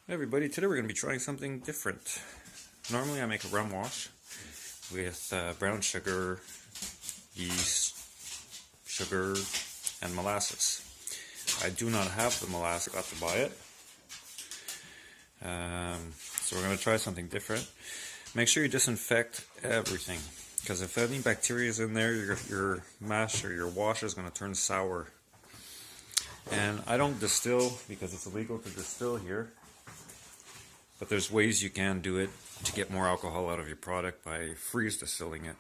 Hey everybody, today we're going to be trying something different. Normally I make a rum wash with brown sugar, yeast, sugar, and molasses. I do not have the molasses, I got to buy it. So we're going to try something different. Make sure you disinfect everything, because if any bacteria is in there, your mash or your wash is going to turn sour. And I don't distill because it's illegal to distill here. But there's ways you can do it to get more alcohol out of your product by freeze distilling it,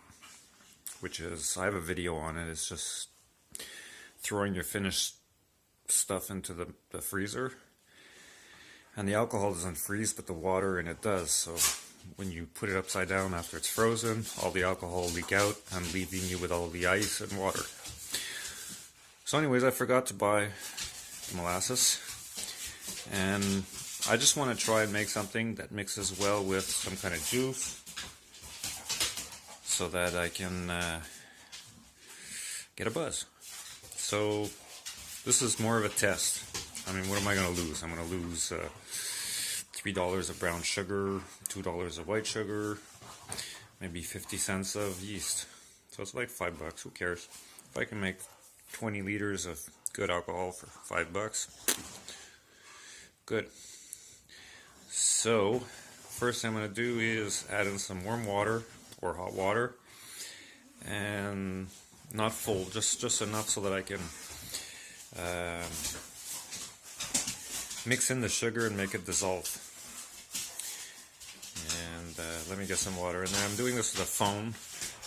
which is, I have a video on it. It's just throwing your finished stuff into the freezer, and the alcohol doesn't freeze, but the water in it does. So when you put it upside down after it's frozen, all the alcohol will leak out and leaving you with all the ice and water. So anyways, I forgot to buy molasses, and I just want to try and make something that mixes well with some kind of juice so that I can get a buzz. So this is more of a test. I mean, what am I going to lose? I'm going to lose $3 of brown sugar, $2 of white sugar, maybe 50 cents of yeast. So it's like $5. Who cares? If I can make 20 liters of good alcohol for $5, good. So, first thing I'm going to do is add in some warm water or hot water, and not full, just enough so that I can mix in the sugar and make it dissolve. And let me get some water in there. I'm doing this with a phone.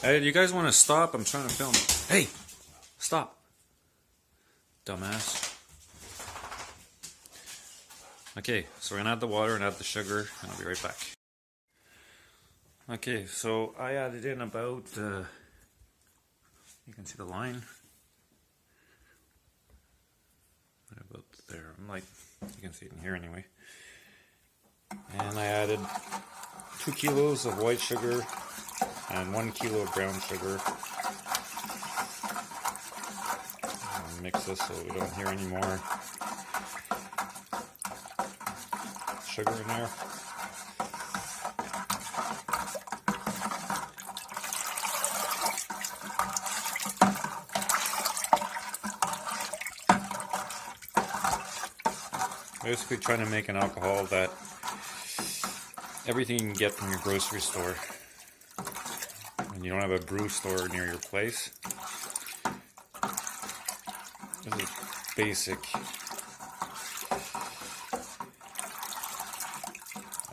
Hey, do you guys want to stop? I'm trying to film. Hey, stop, dumbass. Okay, so we're going to add the water and add the sugar, and I'll be right back. Okay, so I added in about, you can see the line. About there, you can see it in here anyway. And I added 2 kilos of white sugar and 1 kilo of brown sugar. I'll mix this so we don't hear any more sugar in there. Basically trying to make an alcohol that everything you can get from your grocery store. When you don't have a brew store near your place. This is basic.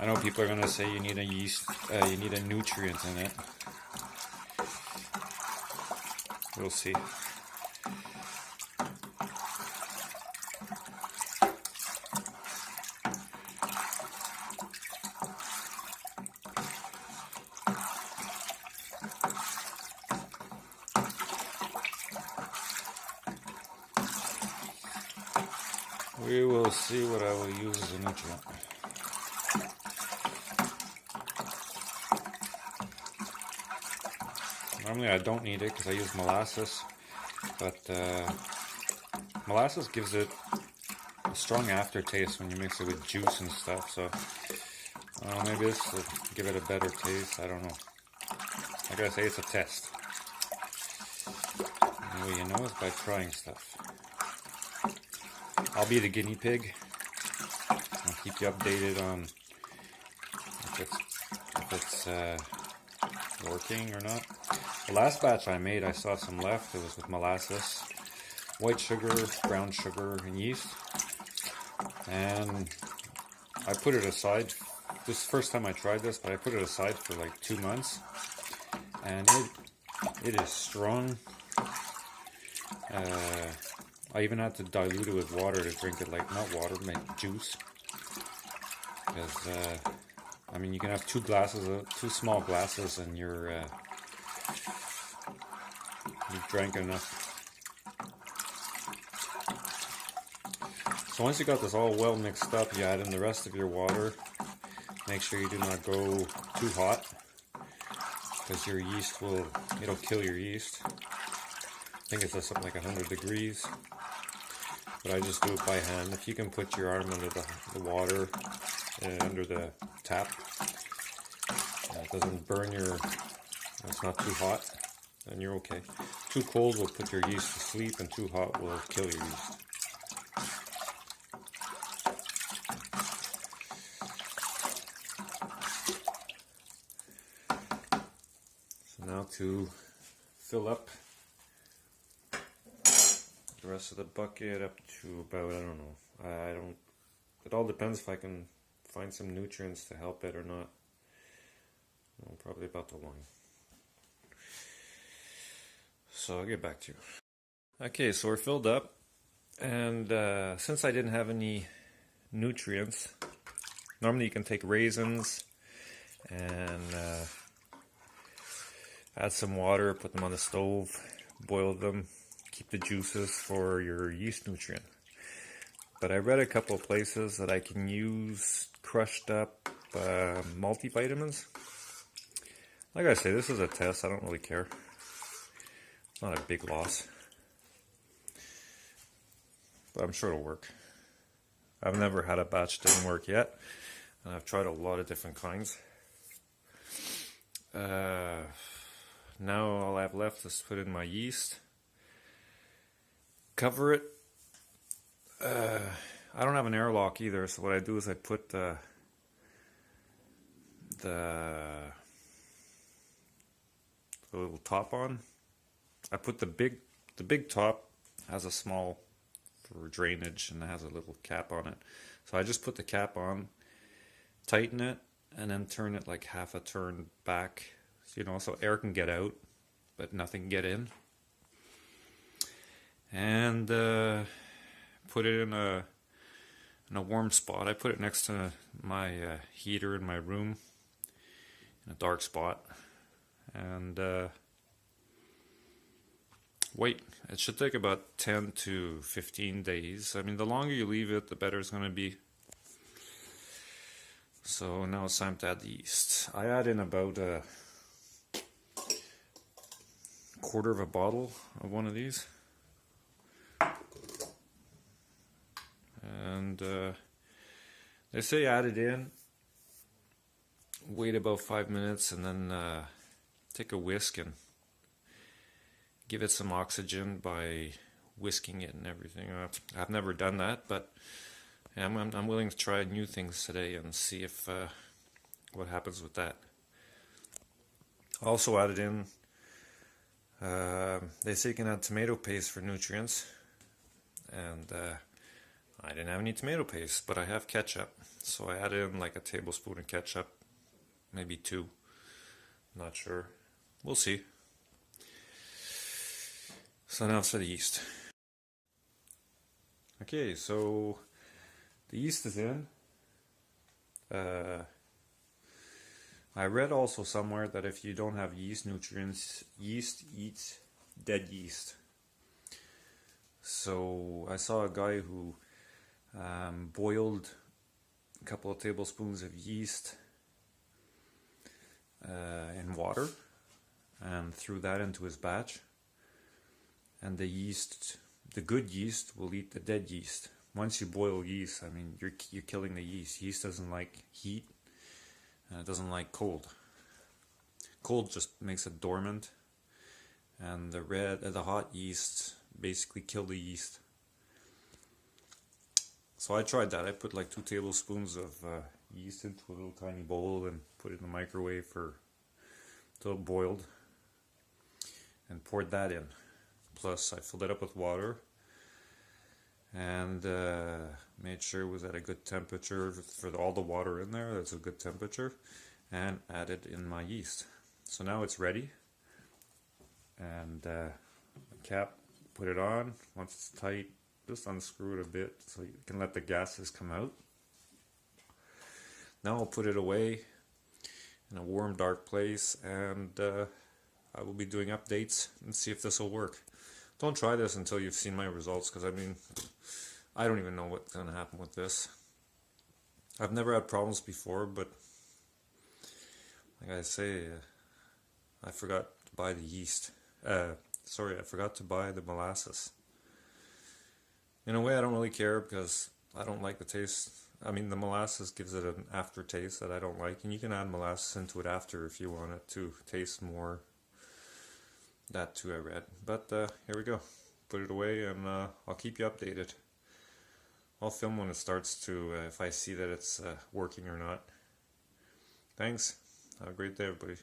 I know people are going to say you need a yeast, you need a nutrient in it. We'll see. We will see what I will use as a nutrient. Normally I don't need it because I use molasses, but molasses gives it a strong aftertaste when you mix it with juice and stuff, so maybe this will give it a better taste. I don't know. Like I say, it's a test. And the way you know is by trying stuff. I'll be the guinea pig. I'll keep you updated on if it's working or not. The last batch I made, I saw some left. It was with molasses, white sugar, brown sugar, and yeast. And I put it aside. This is the first time I tried this, but I put it aside for like 2 months. And it is strong. I even had to dilute it with water to drink it, like not water, make juice. Because I mean, you can have 2 small glasses, and you've drank enough. So once you got this all well mixed up, you add in the rest of your water. Make sure you do not go too hot, because your yeast it'll kill your yeast. I think it's at something like 100 degrees. but I just do it by hand. If you can put your arm under the water, under the tap, it doesn't burn it's not too hot, then you're okay. Too cold will put your yeast to sleep, and too hot will kill your yeast. So now to fill up the rest of the bucket up to about, I don't know, it all depends if I can find some nutrients to help it or not. Well, probably about the line. So I'll get back to you. Okay, so we're filled up, and since I didn't have any nutrients, normally you can take raisins and add some water, put them on the stove, boil them, keep the juices for your yeast nutrient. But I read a couple of places that I can use crushed up multivitamins. Like I say, this is a test, I don't really care. It's not a big loss. But I'm sure it'll work. I've never had a batch that didn't work yet, and I've tried a lot of different kinds. Now all I have left is put in my yeast, cover it. I don't have an airlock either, so what I do is I put the little top on. I put the big top has a small for drainage, and it has a little cap on it. So I just put the cap on, tighten it, and then turn it like half a turn back, so air can get out, but nothing can get in. And put it in a warm spot. I put it next to my heater in my room, in a dark spot, and wait. It should take about 10 to 15 days. I mean, the longer you leave it, the better it's going to be. So now it's time to add the yeast. I add in about a quarter of a bottle of one of these. And they say add it in, wait about 5 minutes, and then take a whisk and give it some oxygen by whisking it and everything. I've never done that, but I'm willing to try new things today and see if what happens with that. Also added in, they say you can add tomato paste for nutrients, and I didn't have any tomato paste, but I have ketchup, so I added in like a tablespoon of ketchup, maybe 2, not sure, we'll see. So now for the yeast. Okay, so the yeast is in. I read also somewhere that if you don't have yeast nutrients, yeast eats dead yeast. So I saw a guy who boiled a couple of tablespoons of yeast in water and threw that into his batch. And the yeast, the good yeast, will eat the dead yeast. Once you boil yeast, I mean, you're killing the yeast. Yeast doesn't like heat, and it doesn't like cold. Cold just makes it dormant, and the hot yeast basically kill the yeast. So I tried that. I put like 2 tablespoons of yeast into a little tiny bowl and put it in the microwave till it boiled, and poured that in. Plus, I filled it up with water and made sure it was at a good temperature for all the water in there. That's a good temperature, and added in my yeast. So now it's ready, and the cap, put it on. Once it's tight, just unscrew it a bit so you can let the gases come out. Now I'll put it away in a warm, dark place, and I will be doing updates and see if this will work. Don't try this until you've seen my results, because I mean, I don't even know what's going to happen with this. I've never had problems before, but like I say, I forgot to buy the yeast. I forgot to buy the molasses. In a way, I don't really care because I don't like the taste. I mean, the molasses gives it an aftertaste that I don't like, and you can add molasses into it after if you want it to taste more. That too, I read. But here we go. Put it away, and I'll keep you updated. I'll film when it starts to, if I see that it's working or not. Thanks. Have a great day, everybody.